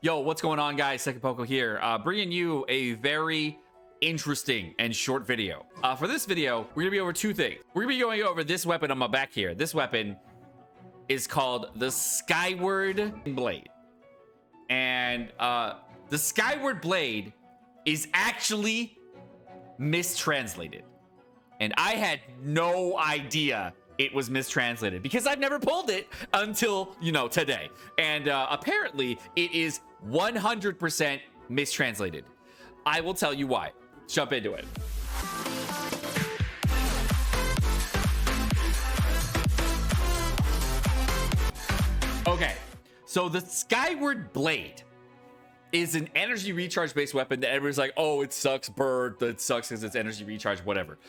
Yo, what's going on, guys? Sekapoko here, bringing you a very interesting and short video. For this video, we're gonna be over two things. We're gonna be going over this weapon on my back here. This weapon is called the Skyward Blade. And the Skyward Blade is actually mistranslated. And I had no idea it was mistranslated because I've never pulled it until, today. And apparently it is 100% mistranslated. I will tell you why. Jump into it. Okay, so the Skyward Blade is an energy recharge based weapon that everyone's like, oh, it sucks, bird, that sucks because it's energy recharge, whatever.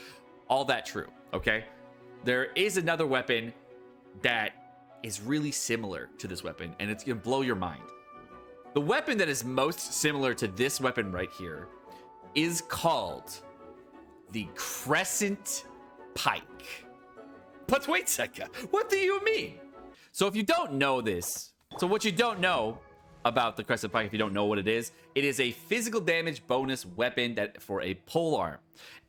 All that true, okay? There is another weapon that is really similar to this weapon, and it's gonna blow your mind. The weapon that is most similar to this weapon right here is called the Crescent Pike. But wait a second, what do you mean? So if you don't know this, so what you don't know about the Crescent Pike, if you don't know what it is a physical damage bonus weapon that for a pole arm.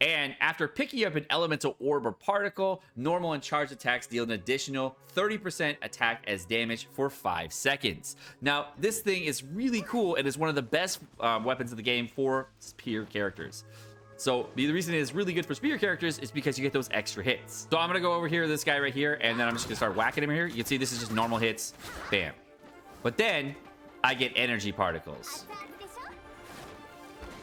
And after picking up an elemental orb or particle, normal and charged attacks deal an additional 30% attack as damage for 5 seconds. Now, this thing is really cool and is one of the best weapons in the game for spear characters. So the reason it is really good for spear characters is because you get those extra hits. So I'm gonna go over here to this guy right here, and then I'm just gonna start whacking him here. You can see this is just normal hits, bam. But then I get energy particles.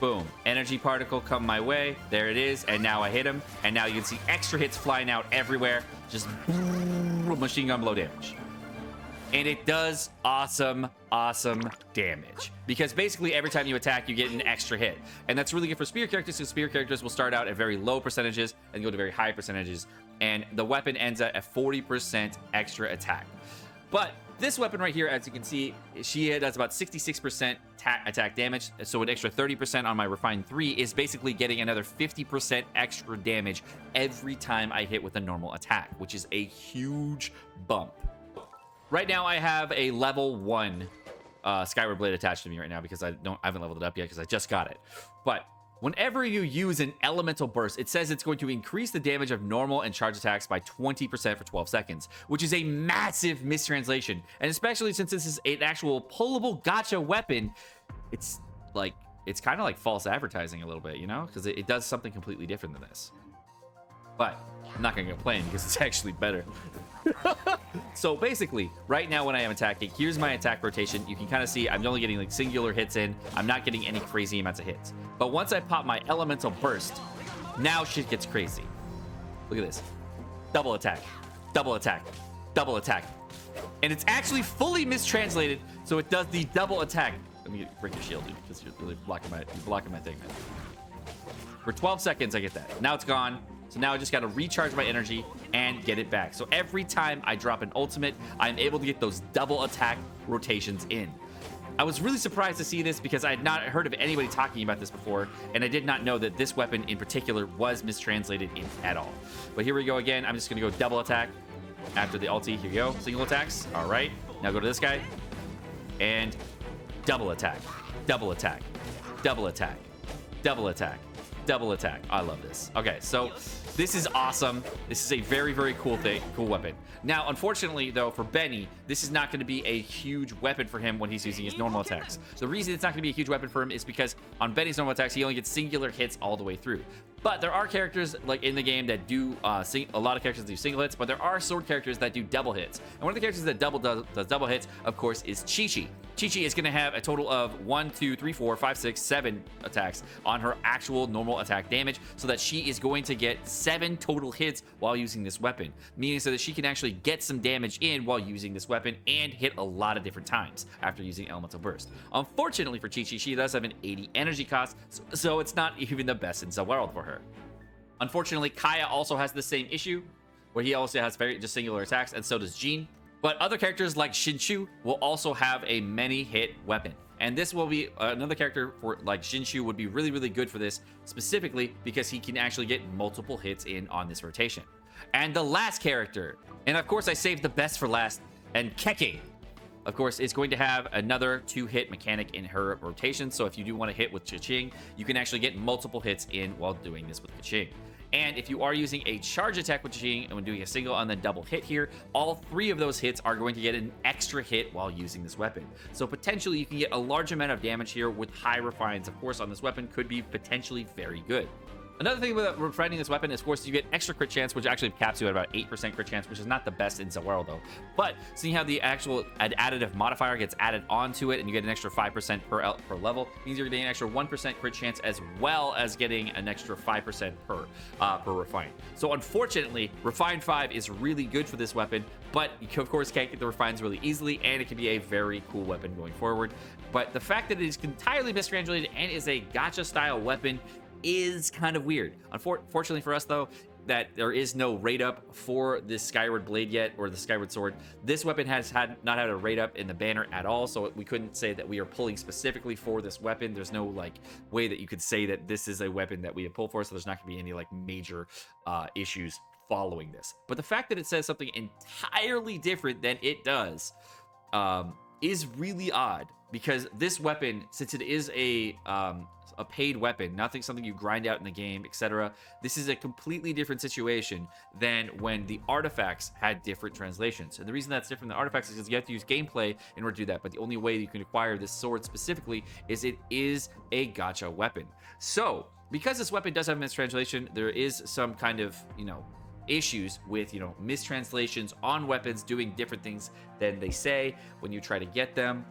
Boom, energy particle come my way. There it is, and now I hit him, and now you can see extra hits flying out everywhere. Just machine gun blow damage. And it does awesome damage. Because basically every time you attack, you get an extra hit. And that's really good for spear characters, because spear characters will start out at very low percentages and go to very high percentages. And the weapon ends at a 40% extra attack. But this weapon right here, as you can see, she does about 66% attack damage. So an extra 30% on my Refined 3 is basically getting another 50% extra damage every time I hit with a normal attack, which is a huge bump. Right now, I have a level 1 Skyward Blade attached to me right now because I haven't leveled it up yet because I just got it. But whenever you use an elemental burst, it says it's going to increase the damage of normal and charge attacks by 20% for 12 seconds, which is a massive mistranslation. And especially since this is an actual pullable gacha weapon, it's kind of like false advertising a little bit, because it does something completely different than this. But I'm not going to complain because it's actually better. So basically, right now when I am attacking, here's my attack rotation. You can kind of see I'm only getting like singular hits in. I'm not getting any crazy amounts of hits. But once I pop my elemental burst, now shit gets crazy. Look at this. Double attack, double attack, double attack. And it's actually fully mistranslated, so it does the double attack. Let me break your shield, dude, because you're really blocking my thing, man. For 12 seconds, I get that. Now it's gone. So now I just got to recharge my energy and get it back. So every time I drop an ultimate, I'm able to get those double attack rotations in. I was really surprised to see this because I had not heard of anybody talking about this before, and I did not know that this weapon in particular was mistranslated at all. But here we go again. I'm just going to go double attack after the ulti. Here we go. Single attacks. All right. Now go to this guy and double attack, double attack, double attack, double attack, double attack. I love this. Okay, so this is awesome. This is a very cool weapon. Now, unfortunately, though, for Benny, this is not going to be a huge weapon for him when he's using his normal attacks. The reason it's not going to be a huge weapon for him is because on Benny's normal attacks, he only gets singular hits all the way through. But there are characters like in the game that do a lot of characters do single hits, but there are sword characters that do double hits. And one of the characters that does double hits, of course, is Chi-Chi. Chi-Chi is going to have a total of 1, 2, 3, 4, 5, 6, 7 attacks on her actual normal attack damage, so that she is going to get 7 total hits while using this weapon, meaning so that she can actually get some damage in while using this weapon and hit a lot of different times after using Elemental Burst. Unfortunately for Chi-Chi, she does have an 80 energy cost, so it's not even the best in the world for her. Unfortunately, Kaya also has the same issue, where he also has just singular attacks, and so does Jean. But other characters like Shinshu will also have a many hit weapon. And this will be another character for like Shinshu would be really good for this, specifically because he can actually get multiple hits in on this rotation. And the last character, and of course I saved the best for last, and Keke. of course, it's going to have another 2-hit mechanic in her rotation. So if you do want to hit with Cha-Ching, you can actually get multiple hits in while doing this with Cha-Ching. And if you are using a charge attack with Cha-Ching and when doing a single and then double hit here, all 3 of those hits are going to get an extra hit while using this weapon. So potentially you can get a large amount of damage here with high refines, of course, on this weapon could be potentially very good. Another thing with refining this weapon is, of course, you get extra crit chance, which actually caps you at about 8% crit chance, which is not the best in Zawaro, though. But seeing how the actual additive modifier gets added onto it and you get an extra 5% per level, means you're getting an extra 1% crit chance as well as getting an extra 5% per refine. So unfortunately, Refine 5 is really good for this weapon, but you, of course, can't get the refines really easily, and it can be a very cool weapon going forward. But the fact that it is entirely mistranslated and is a gacha-style weapon is kind of weird. Unfortunately for us, though, that there is no rate up for this Skyward Blade yet, or the Skyward Sword. This weapon has not had a rate up in the banner at all, so we couldn't say that we are pulling specifically for this weapon. There's no like way that you could say that this is a weapon that we have pulled for, so there's not gonna be any like major issues following this. But the fact that it says something entirely different than it does is really odd, because this weapon, since it is a paid weapon, something you grind out in the game, etc. This is a completely different situation than when the artifacts had different translations. And the reason that's different than artifacts is because you have to use gameplay in order to do that. But the only way you can acquire this sword specifically is it is a gacha weapon. So because this weapon does have a mistranslation, there is some kind of, issues with, mistranslations on weapons doing different things than they say when you try to get them.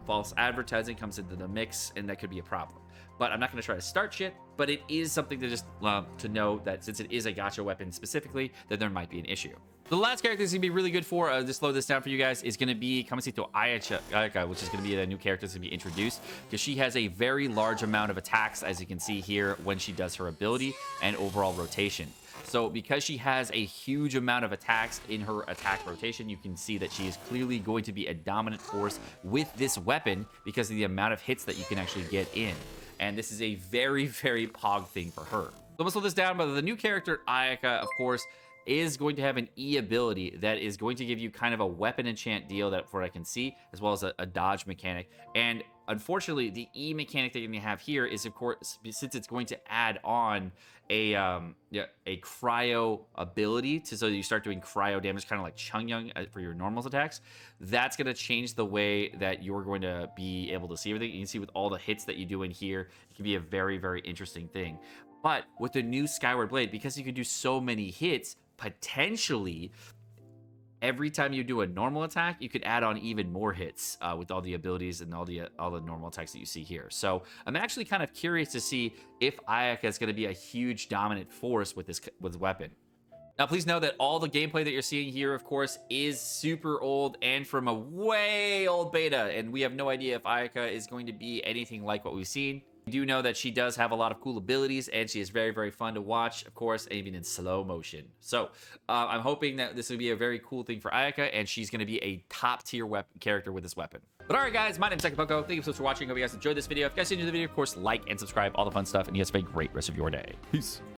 False advertising comes into the mix, and that could be a problem. But I'm not going to try to start shit, but it is something to just to know that since it is a gacha weapon specifically, that there might be an issue. The last character that's going to be really good for, to slow this down for you guys, is going to be Kamasito Ayaka, which is going to be a new character that's going to be introduced, because she has a very large amount of attacks, as you can see here, when she does her ability and overall rotation. So because she has a huge amount of attacks in her attack rotation, you can see that she is clearly going to be a dominant force with this weapon because of the amount of hits that you can actually get in. And this is a very, very pog thing for her. So I'm gonna slow this down, but the new character, Ayaka, of course, is going to have an E ability that is going to give you kind of a weapon enchant deal, that for what I can see, as well as a dodge mechanic. And unfortunately, the E mechanic that you're going to have here is, of course, since it's going to add on a cryo ability so you start doing cryo damage, kind of like Chungyung for your normals attacks. That's going to change the way that you're going to be able to see everything. You can see with all the hits that you do in here, it can be a very, very interesting thing. But with the new Skyward Blade, because you can do so many hits, potentially every time you do a normal attack, you could add on even more hits with all the abilities and all the normal attacks that you see here. So I'm actually kind of curious to see if Ayaka is going to be a huge dominant force with this weapon. Now, please know that all the gameplay that you're seeing here, of course, is super old and from a way old beta, and we have no idea if Ayaka is going to be anything like what we've seen. We do know that she does have a lot of cool abilities, and she is very, very fun to watch, of course, even in slow motion. So I'm hoping that this will be a very cool thing for Ayaka, and she's going to be a top-tier character with this weapon. But all right, guys, my name is Sekapoko. Thank you so much for watching. Hope you guys enjoyed this video. If you guys enjoyed the video, of course, like and subscribe, all the fun stuff, and you guys have a great rest of your day. Peace.